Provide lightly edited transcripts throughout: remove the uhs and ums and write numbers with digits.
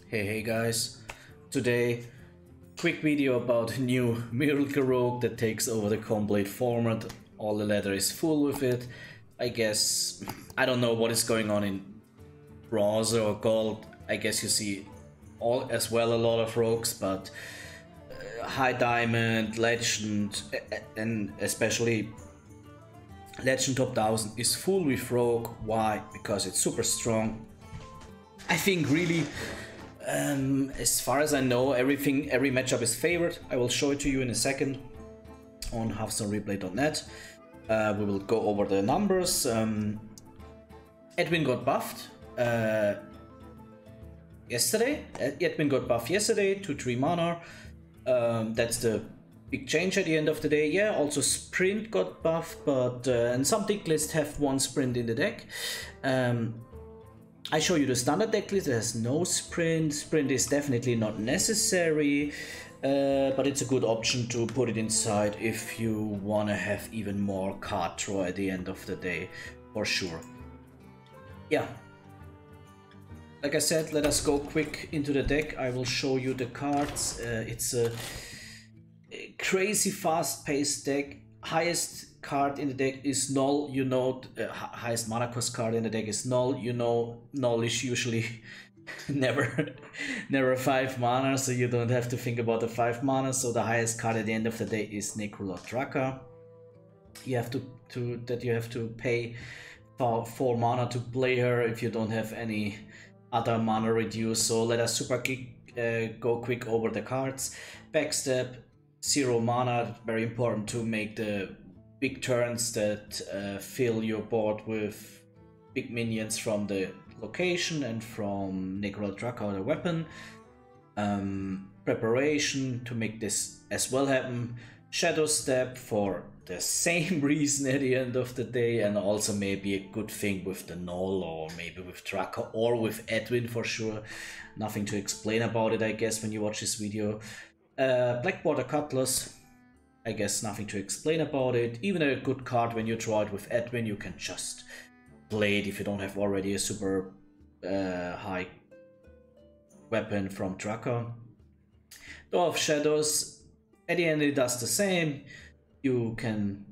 Hey guys, today quick video about a new Miracle Rogue that takes over the complete format. All the leather is full with it. I guess, I don't know what is going on in bronze or gold. I guess you see all as well a lot of rogues, but high diamond, legend, and especially legend top 1000 is full with rogue. Why? Because it's super strong. I think really, as far as I know, every matchup is favored. I will show it to you in a second on HearthstoneReplay.net. We will go over the numbers. Edwin got buffed yesterday. Edwin got buffed yesterday to 3 mana. That's the big change at the end of the day. Yeah, also Sprint got buffed, but and some deck lists have 1 Sprint in the deck. I show you the standard deck list. It has no Sprint. Sprint is definitely not necessary, but it's a good option to put it inside if you want to have even more card draw at the end of the day, for sure. Yeah. Like I said, let us go quick into the deck. I will show you the cards. It's a crazy fast-paced deck. Highest card in the deck is Gnoll. You know, highest mana cost card in the deck is Gnoll. You know, Gnoll is usually never 5 mana, so you don't have to think about the 5 mana. So the highest card at the end of the day is Necrolord Draka. You have to pay for 4 mana to play her if you don't have any other mana reduce. So let us go quick over the cards. Backstab, 0 mana, very important to make the big turns that fill your board with big minions from the location and from Necrolord Draka or the weapon. Preparation to make this as well happen. Shadowstep for the same reason at the end of the day, and also maybe a good thing with the Gnoll or maybe with Draka or with Edwin for sure. Nothing to explain about it, I guess, when you watch this video. Blackwater Cutlass, I guess nothing to explain about it. Even a good card when you draw it with Edwin, you can just play it if you don't have already a super high weapon from Draka. Door of Shadows, at the end it does the same. You can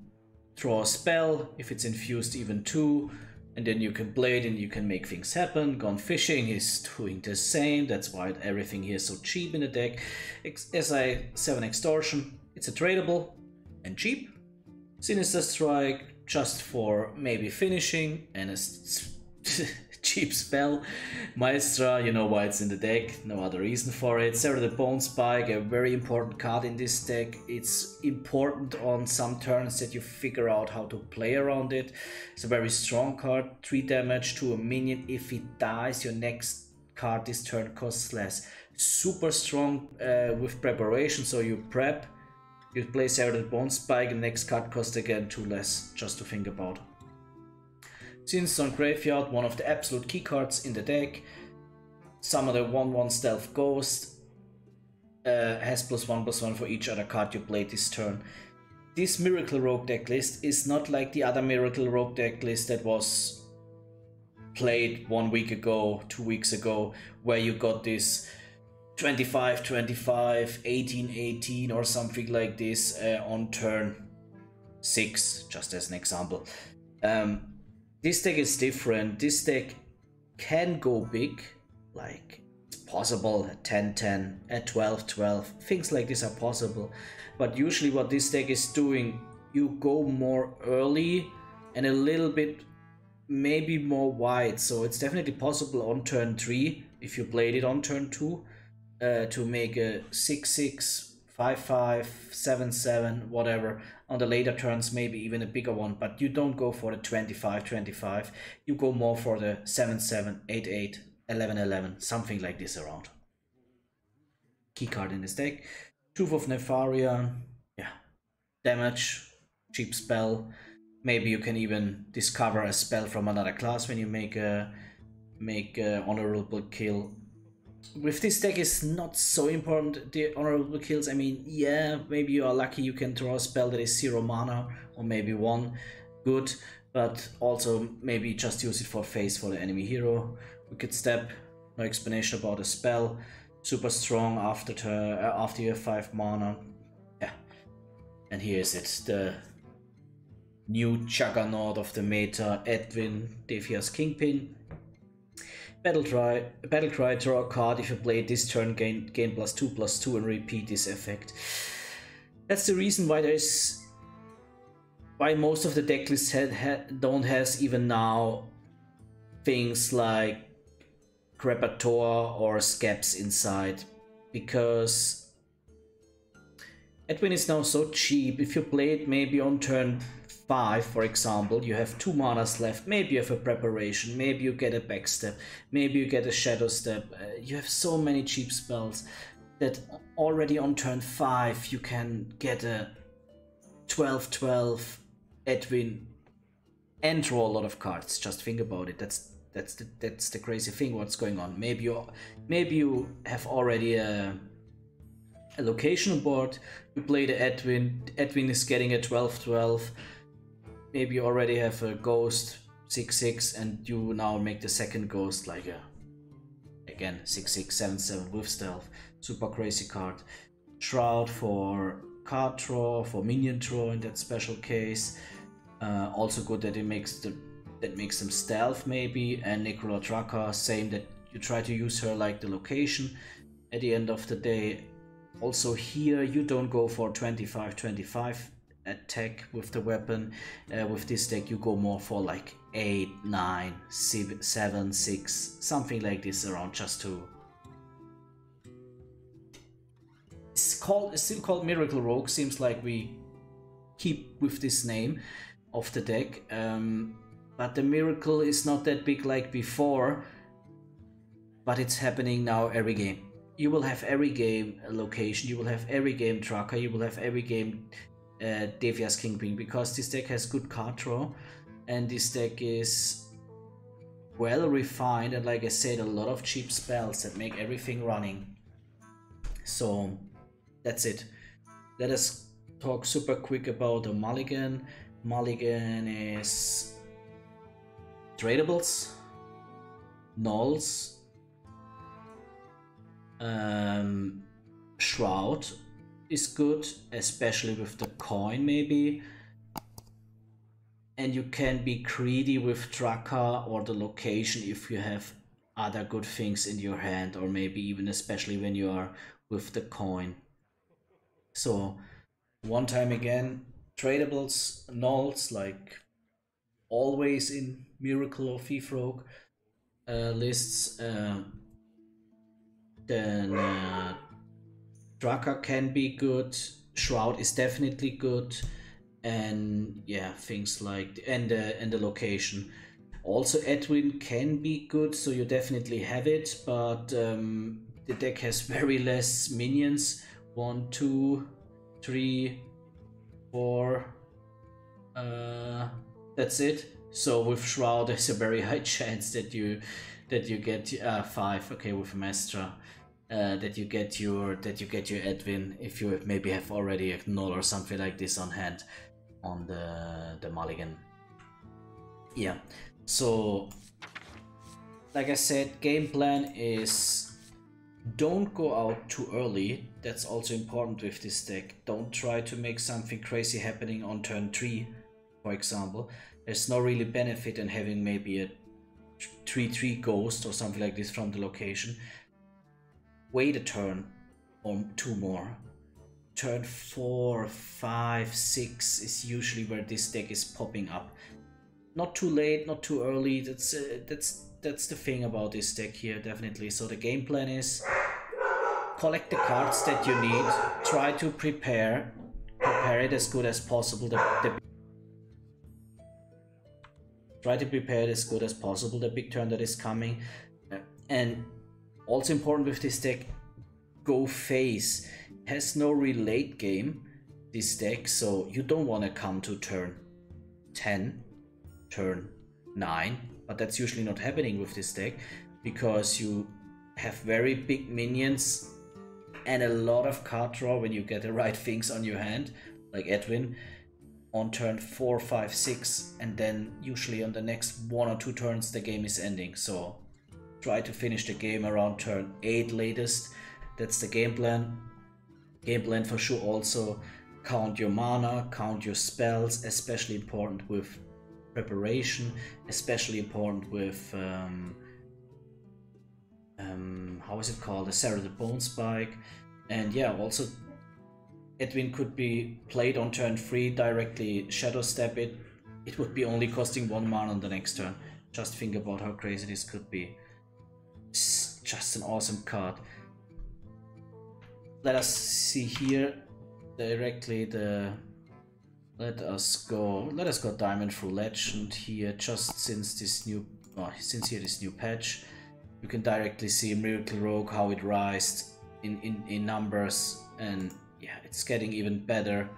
draw a spell, if it's infused even 2, and then you can play it and you can make things happen. Gone Fishing is doing the same, that's why everything here is so cheap in the deck. SI7 Extortion, it's a tradable and cheap. Sinister Strike, just for maybe finishing, and a cheap spell. Maestra, you know why it's in the deck, no other reason for it. Serrated Bone Spike, a very important card in this deck. It's important on some turns that you figure out how to play around it. It's a very strong card, 3 damage to a minion. If it dies, your next card this turn costs less. Super strong with preparation, so you prep, you play Serrated Bone Spike, and next card costs again 2 less, just to think about. Sinstone Graveyard, one of the absolute key cards in the deck. Some of the 1/1 Stealth Ghost has +1/+1 for each other card you play this turn. This Miracle Rogue deck list is not like the other Miracle Rogue deck list that was played 1 week ago, 2 weeks ago, where you got this 25-25, 18-18 or something like this on turn 6, just as an example. This deck is different. This deck can go big, like it's possible at 10-10, at 12-12, things like this are possible. But usually what this deck is doing, you go more early and a little bit maybe more wide. So it's definitely possible on turn 3, if you played it on turn 2, to make a 6-6, 5-5, 7-7, whatever. On the later turns, maybe even a bigger one, but you don't go for the 25-25. You go more for the 7-7, 8-8, 11-11, something like this around. Key card in this deck. Truth of Nefarian, yeah. Damage, cheap spell. Maybe you can even discover a spell from another class when you make a honorable kill. With this deck is not so important, the honorable kills. I mean, yeah, maybe you are lucky you can draw a spell that is 0 mana, or maybe 1, good, but also maybe just use it for face for the enemy hero. Wicked Step, no explanation about a spell. Super strong after you have 5 mana. Yeah. And here is it, the new juggernaut of the meta, Edwin, Defias Kingpin. Battlecry, draw a card. If you play it this turn, gain +2/+2 and repeat this effect. That's the reason why most of the deck lists don't has even now things like Crepator or Scaps inside, because Edwin is now so cheap. If you play it maybe on turn 5, for example, you have 2 manas left, maybe you have a preparation, maybe you get a backstab, maybe you get a Shadowstep. You have so many cheap spells that already on turn 5 you can get a 12/12 Edwin and draw a lot of cards. Just think about it. That's the crazy thing what's going on. Maybe you have already a location board, you play the Edwin is getting a 12/12, maybe you already have a ghost 6/6 and you now make the second ghost like a, again, 6/6 7/7 with stealth. Super crazy card. Shroud for card draw, for minion draw in that special case. Also good that it makes them stealth maybe. And Necrolord Draka, same, that you try to use her like the location at the end of the day. Also here you don't go for 25/25 attack with the weapon. With this deck you go more for like 8, 9, 7, 6, something like this around, just to... It's still called Miracle Rogue. Seems like we keep with this name of the deck, but the miracle is not that big like before, but it's happening now every game. You will have every game a location, you will have every game Draka, you will have every game Defias Kingpin, because this deck has good card draw and this deck is well refined, and like I said, a lot of cheap spells that make everything running. So that's it. Let us talk super quick about the Mulligan. Mulligan is tradables, Gnolls, Shroud is good, especially with the coin maybe, and you can be greedy with Draka or the location if you have other good things in your hand, or maybe even especially when you are with the coin. So one time again, tradables, Gnolls, like always in Miracle or Thief Rogue lists. Then Draka can be good, Shroud is definitely good, and yeah, things like and the location. Also Edwin can be good, so you definitely have it, but the deck has very less minions. 1, 2, 3, 4. That's it. So with Shroud, there's a very high chance that you get 5. Okay, with Maestra, that you get your Edwin if you maybe have already a Gnoll or something like this on hand on the Mulligan. Yeah. So like I said, game plan is don't go out too early. That's also important with this deck. Don't try to make something crazy happening on turn 3, for example. There's no really benefit in having maybe a 3/3 ghost or something like this from the location. Wait a turn or 2 more. Turn 4, 5, 6 is usually where this deck is popping up. Not too late, not too early. That's the thing about this deck here, definitely. So the game plan is collect the cards that you need, try to prepare it as good as possible. Try to prepare it as good as possible, the big turn that is coming. And also important with this deck, go face. Has no real late game, this deck, so you don't want to come to turn 10, turn 9, but that's usually not happening with this deck, because you have very big minions and a lot of card draw when you get the right things on your hand, like Edwin. on turn 4, 5, 6, and then usually on the next 1 or 2 turns the game is ending. So try to finish the game around turn 8 latest. That's the game plan. Game plan for sure also count your mana, count your spells, especially important with preparation, especially important with how is it called, the Serrated Bone Spike. And yeah, also Edwin could be played on turn 3, directly Shadowstep it. It would be only costing 1 mana on the next turn. Just think about how crazy this could be. It's just an awesome card. Let us see here directly the... Let us go Diamond through Legend here, just since this new... since here this new patch. You can directly see Miracle Rogue, how it rised in numbers, and yeah, it's getting even better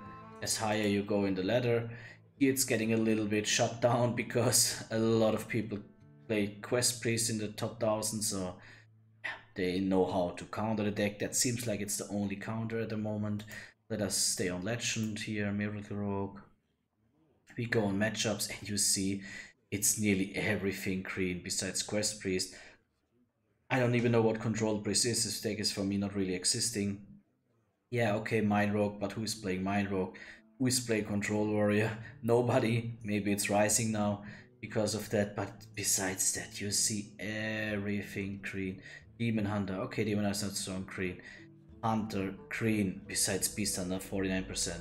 as higher you go in the ladder. Here it's getting a little bit shut down because a lot of people play Quest Priest in the top 1000, so yeah, they know how to counter the deck. That seems like it's the only counter at the moment. Let us stay on Legend here, Miracle Rogue. We go on matchups and you see it's nearly everything green besides Quest Priest. I don't even know what Control Priest is. This deck is for me not really existing. Yeah, okay, Mind Rogue, but who is playing Mind Rogue? Who is playing Control Warrior? Nobody. Maybe it's rising now because of that, but besides that, you see everything green. Demon Hunter, okay, Demon Hunter is not strong green. Hunter, green, besides Beast Hunter, 49%.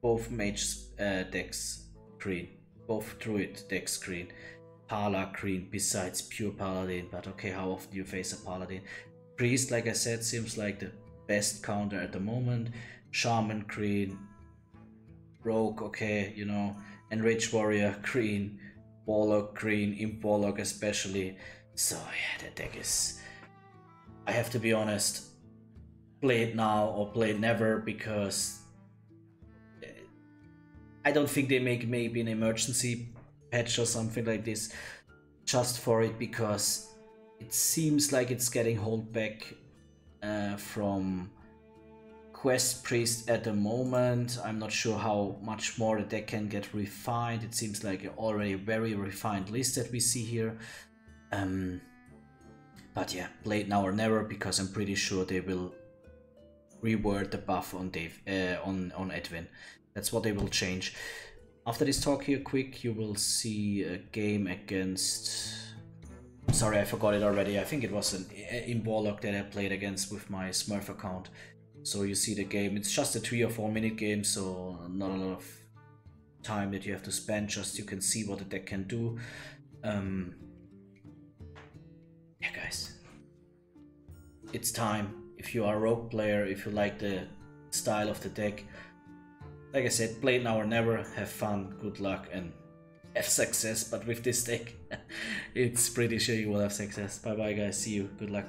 Both Mage decks, green. Both Druid decks, green. Pala, green, besides pure Paladin, but okay, how often do you face a Paladin? Priest, like I said, seems like the best counter at the moment. Shaman, green. Rogue, okay, you know. Enraged Warrior, green. Warlock, green. Imp Warlock especially. So yeah, that deck is... I have to be honest, play it now or play it never, because I don't think they make maybe an emergency patch or something like this just for it, because it seems like it's getting held back from Quest Priest at the moment. I'm not sure how much more the deck can get refined. It seems like an already very refined list that we see here. But yeah, play it now or never, because I'm pretty sure they will reword the buff on on Edwin. That's what they will change. After this talk here quick, you will see a game against... Sorry, I forgot it already. I think it was an Imp Warlock that I played against with my Smurf account. So you see the game. It's just a 3 or 4 minute game, so not a lot of time that you have to spend. Just you can see what the deck can do. Yeah, guys. It's time. If you are a rogue player, if you like the style of the deck, like I said, play it now or never, have fun, good luck, and have success. But with this deck, it's pretty sure you will have success. Bye bye guys, see you, good luck.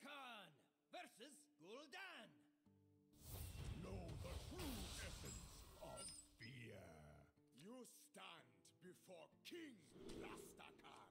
Khan versus Gul'dan. Know the true essence of fear. You stand before King Rastakan.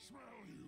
smell you.